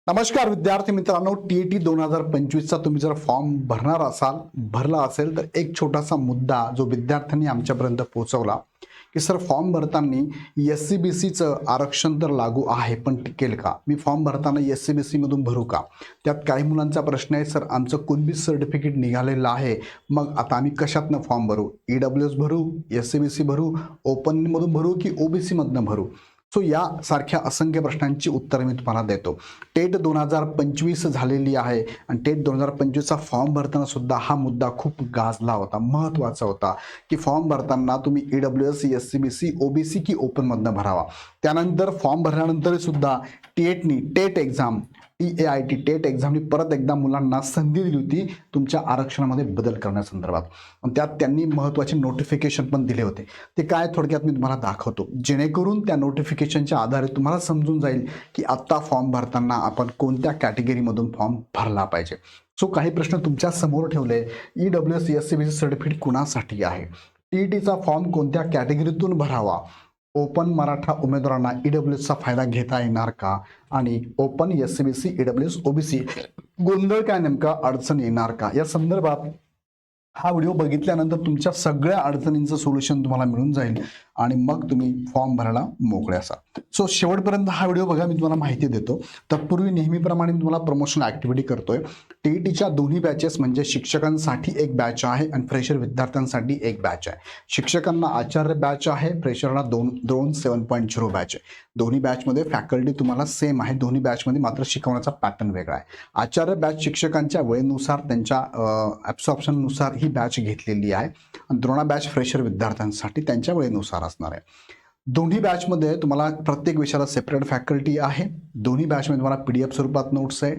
नमस्कार विद्यार्थी मित्रांनो, टी 2025चा तुम्ही जर फॉर्म भरला असेल तर एक छोटासा मुद्दा जो विद्यार्थ्यांनी आमच्यापर्यंत पोहोचवला की सर फॉर्म भरताना SC-BCचं आरक्षण तर लागू आहे पण टिकेल का? मी फॉर्म भरताना SC-BC मधून भरू का? त्यात काही मुलांचा प्रश्न आहे, सर आमचं कुणबी सर्टिफिकेट निघालेलं आहे, मग आता आम्ही कशातनं फॉर्म भरू? EWS भरू, SC-BC भरू, ओपन मधून भरू की OBC मधनं भरू? सो यासारख्या असंख्य प्रश्नांची उत्तर मी तुम्हाला देतो. टेट 2025 झालेली आहे आणि टेट 2025चा फॉर्म भरताना सुद्धा हा मुद्दा खूप गाजला होता, महत्त्वाचा होता की फॉर्म भरताना तुम्ही EWS, SC-BC, OBC की ओपनमधनं भरावा. त्यानंतर फॉर्म भरल्यानंतर सुद्धा टेट एक्झाम टेट एक्झामनी परत एकदा मुलांना संधी दिली होती तुमच्या आरक्षणामध्ये बदल करण्यासंदर्भात. त्यात त्यांनी महत्त्वाचे नोटिफिकेशन पण दिले होते. ते काय थोडक्यात मी तुम्हाला दाखवतो, जेणेकरून त्या नोटिफिकेशनच्या आधारे तुम्हाला समजून जाईल की आत्ता फॉर्म भरताना आपण कोणत्या कॅटेगरीमधून फॉर्म भरला पाहिजे. सो काही प्रश्न तुमच्या समोर ठेवले. EWS, SC-BC सर्टिफिकेट कुणासाठी आहे? TETचा फॉर्म कोणत्या कॅटेगरीतून भरावा? ओपन मराठा उमेदवारांना EWSचा फायदा घेता येणार का? आणि ओपन SC-BC, EWS, OBC गोंधळ काय, नेमका अडचण येणार का? या संदर्भात हा व्हिडिओ बघितल्यानंतर तुमच्या सगळ्या अडचणींचं सोल्युशन तुम्हाला मिळून जाईल आणि मग तुम्ही फॉर्म भरायला मोकळे असाल. सो शेवटपर्यंत हा व्हिडिओ बघा, मी तुम्हाला माहिती देतो. तत्पूर्वी नेहमीप्रमाणे मी तुम्हाला प्रमोशन ॲक्टिव्हिटी करतोय. TETच्या दोन्ही बॅचेस म्हणजे शिक्षकांसाठी एक बॅच आहे आणि फ्रेशर विद्यार्थ्यांसाठी एक बॅच आहे. शिक्षकांना आचार्य बॅच आहे, फ्रेशरला 7.0 बॅच आहे. दोन्ही बॅचमध्ये फॅकल्टी तुम्हाला सेम आहे, दोन्ही बॅचमध्ये मात्र शिकवण्याचा पॅटर्न वेगळा आहे. आचार्य बॅच शिक्षकांच्या वेळेनुसार त्यांच्या ॲब्सॉर्प्शननुसार ही बॅच घेतलेली आहे आणि द्रोणा बॅच फ्रेशर विद्यार्थ्यांसाठी त्यांच्या वेळेनुसार असणार आहे. दोन्ही बॅचमध्ये तुम्हाला प्रत्येक विषयाला सेपरेट फॅकल्टी आहे. दोन्ही बॅचमध्ये तुम्हाला PDF स्वरूपात नोट्स आहे,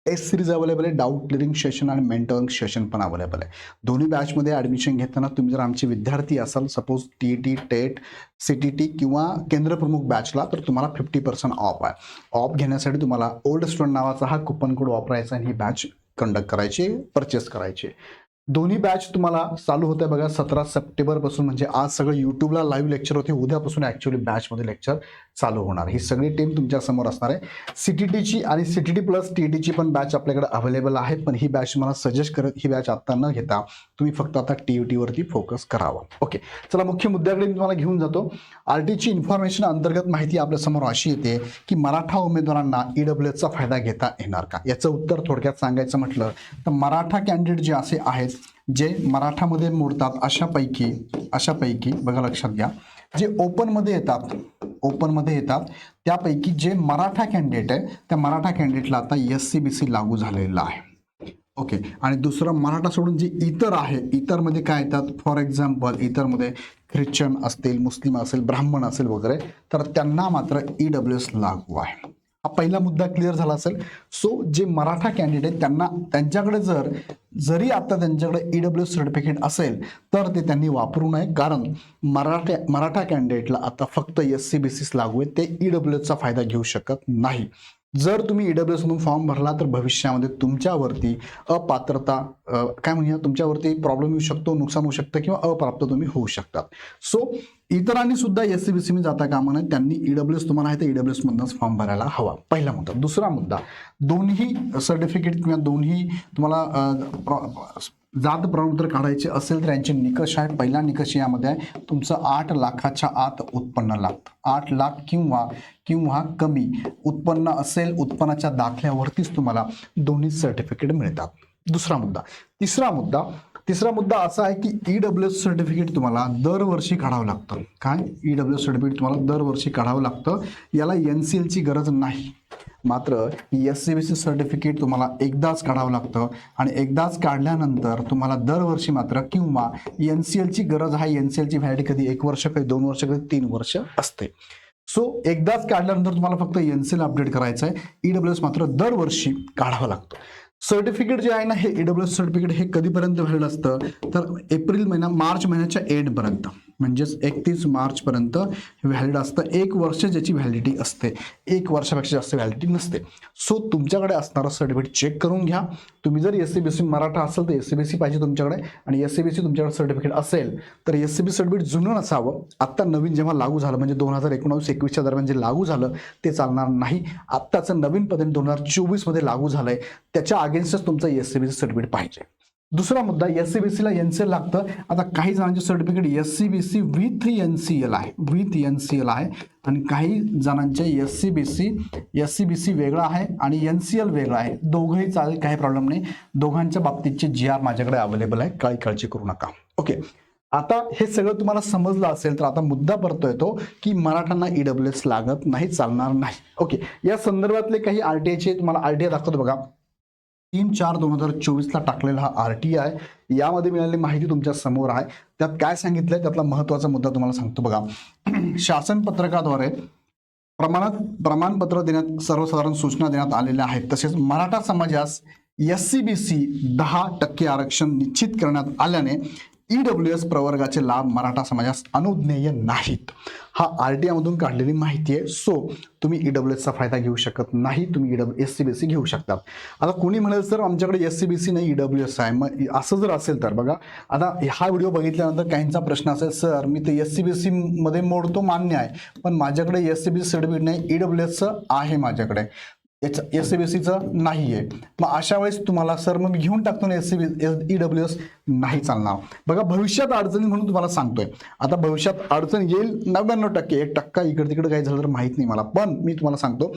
टेस्ट सिरीज अवेलेबल आहे, डाऊट क्लिअरिंग सेशन आणि मेंटरिंग सेशन पण अवेलेबल आहे. दोन्ही बॅचमध्ये ॲडमिशन घेताना तुम्ही जर आमचे विद्यार्थी असाल, सपोज TET, टेट, CTT किंवा केंद्रप्रमुख बॅचला, तर तुम्हाला 50% ऑफ आहे. ऑफ घेण्यासाठी तुम्हाला ओल्ड स्टुडंट नावाचा हा कुपन कोड वापरायचा आणि ही बॅच कंडक्ट करायची, परचेस करायची. दोन्ही बॅच तुम्हाला चालू होते बघा 17 सप्टेंबरपासून, म्हणजे आज सगळं यूट्यूबला लाईव्ह लेक्चर होते, उद्यापासून ॲक्च्युअली बॅचमध्ये लेक्चर चालू होणार. ही सगळी टीम तुमच्या समोर असणार आहे. CTTची आणि CTT प्लस TETची पण बॅच आपल्याकडे अवेलेबल आहे, पण ही बॅच मला सजेस्ट करत ही बॅच आता न घेता तुम्ही फक्त आता TETवरती फोकस करावा. ओके, चला मुख्य मुद्द्याकडे मी तुम्हाला घेऊन जातो. RTची इन्फॉर्मेशन अंतर्गत माहिती आपल्यासमोर अशी येते की मराठा उमेदवारांना EWSचा फायदा घेता येणार का? याचं उत्तर थोडक्यात सांगायचं म्हटलं तर मराठा कॅन्डिडेट जे असे आहेत जे मराठामध्ये मोडतात अशापैकी बघा, लक्षात घ्या, जे ओपनमध्ये येतात त्यापैकी जे मराठा कॅन्डिडेट आहे त्या मराठा कॅन्डिडेटला आता SC-BC लागू झालेला आहे. ओके, आणि दुसरं मराठा सोडून जे इतर आहे, इतरमध्ये काय येतात, फॉर एक्झाम्पल इतरमध्ये ख्रिश्चन असतील, मुस्लिम असेल, ब्राह्मण असेल वगैरे, तर त्यांना मात्र EWS लागू आहे. हा पहिला मुद्दा क्लिअर झाला असेल. सो जे मराठा कॅन्डिडेट आहेत त्यांना, त्यांच्याकडे जरी आता त्यांच्याकडे EWS सर्टिफिकेट असेल तर ते त्यांनी वापरू नये, कारण मराठा कॅन्डिडेटला आता फक्त SC-BC लागू आहे, ते EWSचा फायदा घेऊ शकत नाही. जर तुम्ही EWS मधून फॉर्म भरला तर भविष्यामध्ये तुमच्यावरती अपात्रता काय म्हणूया, तुमच्यावरती प्रॉब्लेम येऊ शकतो, नुकसान होऊ शकतं किंवा अप्राप्त तुम्ही होऊ शकतात. सो इतरांनी सुद्धा SC-BC मध्ये जाता कामा नये, त्यांनी EWS तुम्हाला आहे तर EWS मधूनच फॉर्म भरायला हवा. पहिला मुद्दा. दुसरा मुद्दा, दोन्ही सर्टिफिकेट किंवा दोन्ही तुम्हाला जात प्रमाणपत्र काढायचे असेल तर यांचे निकष आहे. पहिला निकष यामध्ये आहे, तुमचं 8 लाखाच्या आत उत्पन्न लागतं. 8 लाख किंवा कमी उत्पन्न असेल, उत्पन्नाच्या दाखल्यावरतीच तुम्हाला दोन्ही सर्टिफिकेट मिळतात. दुसरा मुद्दा. तिसरा मुद्दा असा आहे की EWS सर्टिफिकेट तुम्हाला दरवर्षी काढावं लागतं. काय? EWS सर्टिफिकेट तुम्हाला दरवर्षी काढावं लागतं. याला NCLची गरज नाही, मात्र SC-BC सर्टिफिकेट तुम्हाला एकदाच काढावं लागतं आणि एकदाच काढल्यानंतर तुम्हाला दरवर्षी मात्र किंवा NCLची गरज आहे. NCLची व्हॅलिडिटी कधी 1 वर्ष, कधी 2 वर्ष, कधी 3 वर्ष असते. सो एकदाच काढल्यानंतर तुम्हाला फक्त NCL अपडेट करायचं आहे. EWS मात्र दरवर्षी काढावं लागतं. सर्टिफिकेट जे आहे ना, हे EWS सर्टिफिकेट हे कधीपर्यंत व्हॅलिड असतं तर मार्च महिन्याच्या एंडपर्यंत. म्हणजेच 31 मार्चपर्यंत व्हॅलिड असतं. 1 वर्ष ज्याची व्हॅलिडिटी असते, 1 वर्षापेक्षा जास्त व्हॅलिडिटी नसते. सो तुमच्याकडे असणारं सर्टिफिकेट चेक करून घ्या. तुम्ही जर SCBC मराठा असेल तर SCBC पाहिजे तुमच्याकडे, आणि SCBC तुमच्याकडे सर्टिफिकेट असेल तर SCBC सर्टिफिकेट जुनं नसावं. आत्ता नवीन जेव्हा लागू झालं म्हणजे 2019-21च्या दरम्यान जे लागू झालं ते चालणार नाही. आत्ताचं नवीन पद्धती 2024 मध्ये लागू झालंय, त्याच्या अगेन्स्टच तुमचं SCBC सर्टिफिकेट पाहिजे. दुसरा मुद्दा, SCBC ला NCL लागतं. आता काही जणांचे सर्टिफिकेट SCBC विथ NCL आहे, विथ NCL आहे, आणि काही जणांचे SCBC वेगळा आहे आणि NCL वेगळा आहे. दोघंही चालेल, काही प्रॉब्लेम नाही. दोघांच्या बाबतीतचे GR माझ्याकडे अवेलेबल आहे, काही काळजी करू नका. ओके, आता हे सगळं तुम्हाला समजलं असेल तर आता मुद्दा परतो येतो की मराठांना EWS लागत नाही, चालणार नाही. ओके, या संदर्भातले काही RTIचे तुम्हाला RTI दाखवतो बघा. 3/4/2024 ला टाकलेला हा RTI आहे. यामध्ये मिळालेली माहिती तुमच्या समोर आहे. त्यात काय सांगितलंय त्यातला महत्त्वाचा मुद्दा तुम्हाला सांगतो बघा. शासन पत्रकाद्वारे प्रमाणपत्र देण्यात सर्वसाधारण सूचना देण्यात आलेल्या आहेत. तसेच मराठा समाजास SCBC 10% आरक्षण निश्चित करण्यात आल्याने EWS प्रवर्गाचे लाभ मराठा समाजास अनुज्ञेय नाहीत. हा RTI मधून काढलेली माहिती आहे. सो तुम्ही EWSचा फायदा घेऊ शकत नाही, तुम्ही SCBC घेऊ शकता. आता कोणी म्हणेल सर आमच्याकडे SCBC नाही EWS आहे, मग असं जर असेल तर बघा, आता हा व्हिडिओ बघितल्यानंतर काहींचा प्रश्न असेल, सर मी ते SCBC मध्ये मोडतो, मान्य आहे, पण माझ्याकडे SCBC सर्टिफिकेट नाही, EWSचं आहे माझ्याकडे, SCBCचं नाही आहे. मग अशा वेळेस तुम्हाला सर मग मी घेऊन टाकतो ना EWS, नाही चालणार. बघा, भविष्यात अडचणी म्हणून तुम्हाला सांगतोय. आता भविष्यात अडचण येईल 99%, 1% इकडे तिकडे काही झालं तर माहित नाही मला, पण मी तुम्हाला सांगतो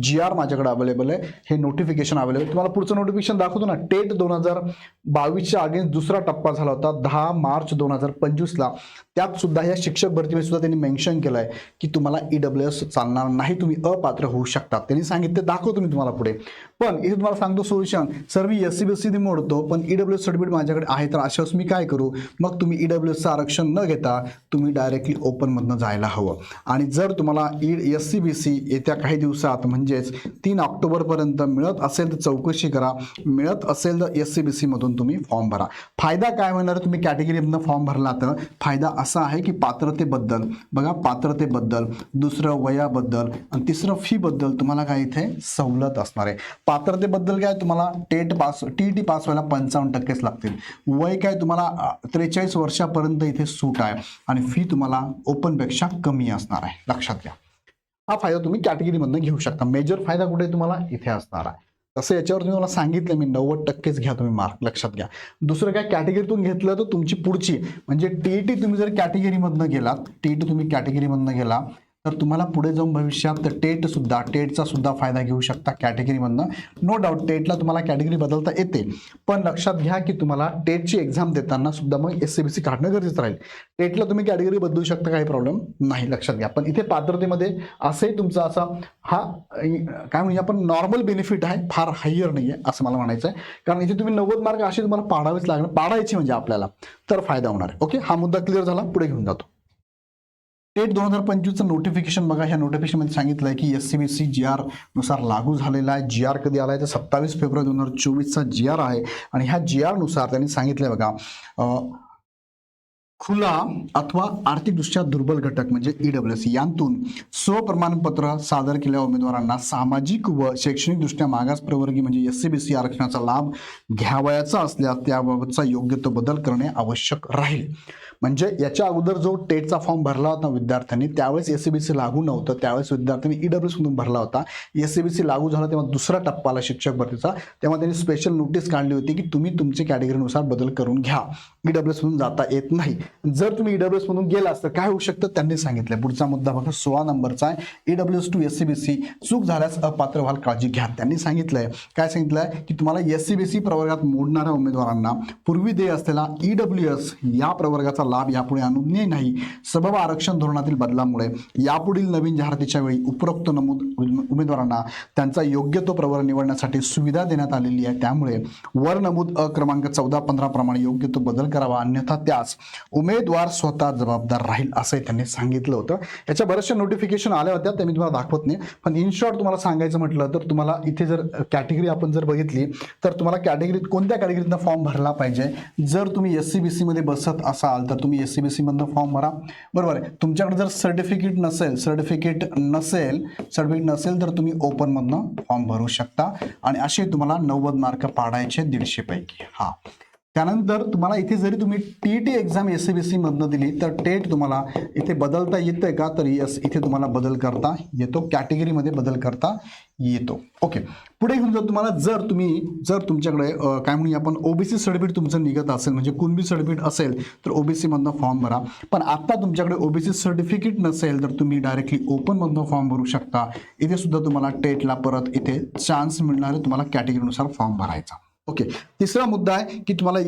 GR माझ्याकडे अवेलेबल आहे, हे नोटिफिकेशन अवेलेबल. तुम्हाला पुढचं नोटिफिकेशन दाखवतो ना. टेट 2022च्या अगेन्स्ट दुसरा टप्पा झाला होता 10 मार्च 2025 ला. त्यात सुद्धा या शिक्षक भरतीमध्ये सुद्धा त्यांनी मेन्शन केलंय की तुम्हाला EWS चालणार नाही, तुम्ही अपात्र होऊ शकता. त्यांनी सांगितले, दाखवतो मी तुम्हाला पुढे. पण इथे तुम्हाला सांगतो सोल्युशन, सर मी SCBC मोडतो पण EWS सर्टिफिकेट माझ्याकडे आहे, तर अशा वेळेस मी काय करू? मग तुम्ही EWSचं आरक्षण न घेता तुम्ही डायरेक्टली ओपन मधनं जायला हवं. आणि जर तुम्हाला SCBC येत्या काही दिवसात म्हणजेच 3 ऑक्टोबरपर्यंत मिळत असेल तर चौकशी करा, मिळत असेल तर SCBC मधून तुम्ही फॉर्म भरा. फायदा काय होणार? तुम्ही कॅटेगरीमधनं फॉर्म भरला तर फायदा असा आहे की पात्रतेबद्दल बघा, पात्रतेबद्दल, दुसरं वयाबद्दल, आणि तिसरं फी बद्दल तुम्हाला काय इथे सवलत असणार आहे. पात्रतेबद्दल काय, तुम्हाला TET पास व्हायला 55% लागतील. वय काय, तुम्हाला 43 वर्षापर्यंत इथे सूट आहे, आणि फी तुम्हाला ओपन पेक्षा कमी असणार आहे, लक्षात घ्या. हा फायदा तुम्ही कॅटेगरीमधनं घेऊ शकता. मेजर फायदा कुठे तुम्हाला इथे असणार आहे. तसं याच्यावर तुम्ही मला सांगितलं मी 90%च घ्या तुम्ही मार्क, लक्षात घ्या. दुसरं काय, कॅटेगरीतून घेतलं तर तुमची पुढची म्हणजे TET तुम्ही जर कॅटेगरीमधनं गेलात, TET तुम्ही कॅटेगरीमधनं गेला तर तुम्हाला पुढे जाऊन भविष्यात टेटचा सुद्धा फायदा घेऊ शकता कॅटेगरीमधनं. नो डाऊट टेटला तुम्हाला कॅटेगरी बदलता येते, पण लक्षात घ्या की तुम्हाला टेटची एक्झाम देताना सुद्धा मग SCBC काढणं गरजेचं राहील. टेटला तुम्ही कॅटेगरी बदलू शकता, काही प्रॉब्लेम नाही, लक्षात घ्या. पण इथे पात्रतेमध्ये असंही तुमचा असा हा काय म्हणजे आपण नॉर्मल बेनिफिट आहे, फार हायर नाही आहे असं मला म्हणायचं आहे. कारण इथे तुम्ही 90 मार्क असे तुम्हाला पाडावेच लागणार, पाडायची म्हणजे आपल्याला, तर फायदा होणार आहे. ओके, हा मुद्दा क्लिअर झाला, पुढे घेऊन जातो. टेट 2025चं नोटिफिकेशन बघा. ह्या नोटिफिकेशनमध्ये सांगितलं आहे की SCBC GR नुसार लागू झालेला आहे. GR कधी आला आहे तर 27 फेब्रुवारी 2024चा GR आहे, आणि ह्या GR नुसार त्यांनी सांगितलंय बघा, खुला अथवा आर्थिकदृष्ट्या दुर्बल घटक म्हणजे EWS यांतून स्वप्रमाणपत्र सादर केलेल्या उमेदवारांना सामाजिक व शैक्षणिक दृष्ट्या मागास प्रवर्गी म्हणजे SCBC आरक्षणाचा लाभ घ्यावयाचा असल्यास त्याबाबतचा योग्य तो बदल करणे आवश्यक राहील. म्हणजे याच्या अगोदर जो टेटचा फॉर्म भरला होता विद्यार्थ्यांनी, त्यावेळेस SCBC लागू नव्हतं, त्यावेळेस विद्यार्थ्यांनी EWS मधून भरला होता. SCBC लागू झाला तेव्हा दुसरा टप्पा आला शिक्षक भरतीचा, तेव्हा त्यांनी स्पेशल नोटीस काढली होती की तुम्ही तुमच्या कॅटेगरीनुसार बदल करून घ्या, EWS मधून जाता येत नाही. जर तुम्ही EWS मधून गेलास तर काय होऊ शकतं त्यांनी सांगितलंय. पुढचा मुद्दा बघा, 16 नंबरचा आहे. EWS टू SCBC चूक झाल्यास अपात्र व्हाल, काळजी घ्या. त्यांनी सांगितलंय, काय सांगितलंय की तुम्हाला SCBC प्रवर्गात मोडणाऱ्या उमेदवारांना पूर्वी देय असलेला EWS या प्रवर्गाचा लाभ यापुढे अनुज्ञेय नाही. सबब आरक्षण धोरणातील बदलामुळे यापुढील नवीन जाहिरातीच्या वेळी उपरोक्त नमूद उमेदवारांना त्यांचा योग्य तो प्रवर्ग निवडण्यासाठी सुविधा देण्यात आलेली आहे. त्यामुळे वर नमूद क्रमांक 14-15 प्रमाणे योग्य तो बदल करावा, अन्यथा त्यास उमेदवार स्वतः जबाबदार राहील असंही त्यांनी सांगितलं होतं. याच्या बऱ्याचशा नोटिफिकेशन आल्या होत्या, त्या मी तुम्हाला दाखवत नाही, पण इन शॉर्ट तुम्हाला सांगायचं म्हटलं तर तुम्हाला इथे जर कॅटेगरी आपण जर बघितली तर तुम्हाला कॅटेगरीत कोणत्या कॅटेगरीतनं फॉर्म भरला पाहिजे. जर तुम्ही SC-BC मध्ये बसत असाल तर तुम्ही SC-BC मधनं फॉर्म भरा, बरोबर आहे. तुमच्याकडे जर सर्टिफिकेट नसेल तर तुम्ही ओपन मधनं फॉर्म भरू शकता आणि असे तुम्हाला 90 मार्क पाडायचे 150 पैकी. हा, त्यानंतर तुम्हाला इथे जरी तुम्ही TET एक्झाम SC-BC मधनं दिली तर टेट तुम्हाला इथे बदलता येतंय का, तर यस, इथे तुम्हाला बदल करता येतो, कॅटेगरीमध्ये बदल करता येतो. ओके, पुढे घेऊन जाऊ. तुम्हाला जर तुमच्याकडे काय म्हणूया आपण OBC सर्टिफिकेट तुमचं निघत असेल, म्हणजे कुणबी सर्टिफिकेट असेल तर OBC मधनं फॉर्म भरा. पण आता तुमच्याकडे OBC सर्टिफिकेट नसेल तर तुम्ही डायरेक्टली ओपन मधनं फॉर्म भरू शकता. इथे सुद्धा तुम्हाला टेटला परत इथे चान्स मिळणार आहे, तुम्हाला कॅटेगरीनुसार फॉर्म भरायचा. ओके, तिसरा मुद्दा आहे की तुम्हाला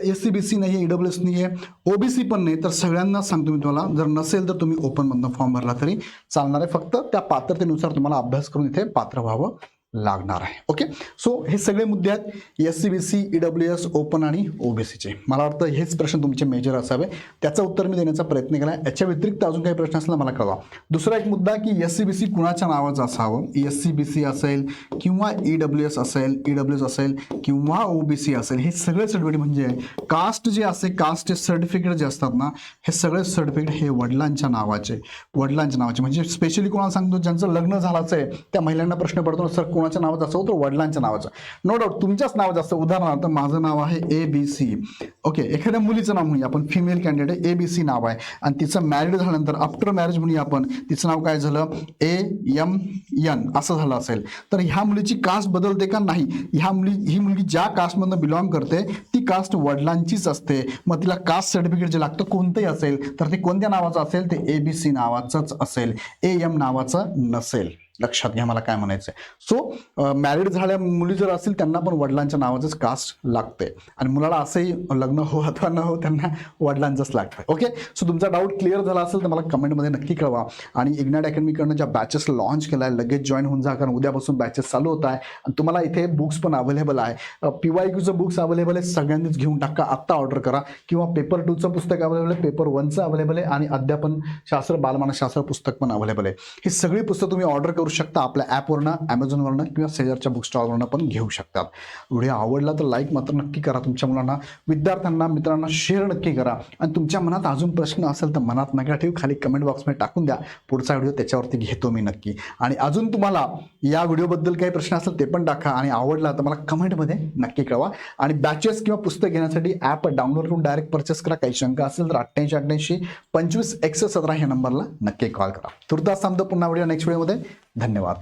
SC-BC नाही आहे, EWS नाही आहे, OBC पण नाही, तर सगळ्यांना सांगतो मी तुम्हाला, जर नसेल तर तुम्ही ओपन मधनं फॉर्म भरला तरी चालणार आहे. फक्त त्या पात्रतेनुसार तुम्हाला अभ्यास करून इथे पात्र व्हावं लागणार आहे. ओके, सो हे सगळे मुद्दे आहेत SC-BC, EWS, ओपन आणि OBCचे. मला वाटतं हेच प्रश्न तुमचे मेजर असावे, त्याचं उत्तर मी देण्याचा प्रयत्न केला. याच्या व्यतिरिक्त अजून काही प्रश्न असला मला कळवा. दुसरा एक मुद्दा की SC-BC कुणाच्या नावाचं असावं. SC-BC असेल किंवा EWS असेल किंवा OBC असेल, हे सगळे सर्टिफिकेट म्हणजे कास्ट जे असते, कास्टचे सर्टिफिकेट जे असतात ना, हे सगळे सर्टिफिकेट हे वडिलांच्या नावाचे म्हणजे स्पेशली कोणाला सांगतो, ज्यांचं लग्न झालंच आहे त्या महिलांना प्रश्न पडतो, सर कोणाच्या नावाचं असावं, तर वडिलांच्या नावाचं. नो डाऊट तुमच्याच नावाचं असतं. उदाहरणार्थ माझं नाव आहे ABC. ओके, एखाद्या मुलीचं नाव म्हणूया आपण, फिमेल कॅन्डिडेट ABC नाव आहे आणि तिचं मॅरिड झाल्यानंतर आफ्टर मॅरेज म्हणूया आपण, तिचं नाव काय झालं AMN असं झालं असेल, तर ह्या मुलीची कास्ट बदलते का? नाही. ही मुलगी ज्या कास्टमधनं बिलॉंग करते ती कास्ट वडिलांचीच असते. मग तिला कास्ट सर्टिफिकेट जे लागतं कोणतंही असेल तर ते कोणत्या नावाचं असेल, ते ABC नावाचंच असेल, AM नावाचं नसेल. लक्षात घ्या मला काय म्हणायचंय. सो मॅरिड झाल्या मुली जर असतील त्यांना पण वडिलांच्या नावाचंच कास्ट लागते आणि मुलाला असंही लग्न हो अथवा न हो त्यांना वडिलांचंच लागतं. ओके, सो तुमचा डाऊट क्लिअर झाला असेल तर मला कमेंटमध्ये नक्की कळवा. आणि इग्नाइट अकॅडमीकडनं ज्या बॅचेस लॉन्च केल्या आहे लगेच जॉईन होऊन जा, कारण उद्यापासून बॅचेस चालू होत आहे आणि तुम्हाला इथे बुक्स पण अवेलेबल आहे. PYQचं बुक्स अवेलेबल आहे, सगळ्यांनीच घेऊन टाका, आत्ता ऑर्डर करा. किंवा पेपर 2चं पुस्तक अवेलेबल आहे, पेपर 1चं अवेलेबल आहे आणि अध्यापन शास्त्र बालमानसशास्त्र पुस्तक पण अवेलेबल आहे. ही सगळी पुस्तकं तुम्ही ऑर्डर करू शकता आपल्या ॲपवरनं, Amazonवरनं किंवा शेजारच्या बुक स्टॉलवरनं पण घेऊ शकतात. व्हिडिओ आवडला तर लाईक मात्र नक्की करा. तुमच्या मुलांना, विद्यार्थ्यांना, मित्रांना शेअर नक्की करा. आणि तुमच्या मनात अजून प्रश्न असेल तर मनात नका ठेवू, खाली कमेंट बॉक्समध्ये टाकून द्या. पुढचा व्हिडिओ त्याच्यावरती घेतो मी नक्की. आणि अजून तुम्हाला या व्हिडिओबद्दल काही प्रश्न असेल ते पण टाका आणि आवडला तर मला कमेंटमध्ये नक्की कळवा. आणि बॅचेस किंवा पुस्तक घेण्यासाठी ॲप डाउनलोड करून डायरेक्ट परचेस करा. काही शंका असेल तर 8888 25 117 ह्या नंबरला नक्की कॉल करा. तुर्तास थांबतो, पुन्हा व्हिडिओ नेक्स्ट व्हिडिओमध्ये. धन्यवाद.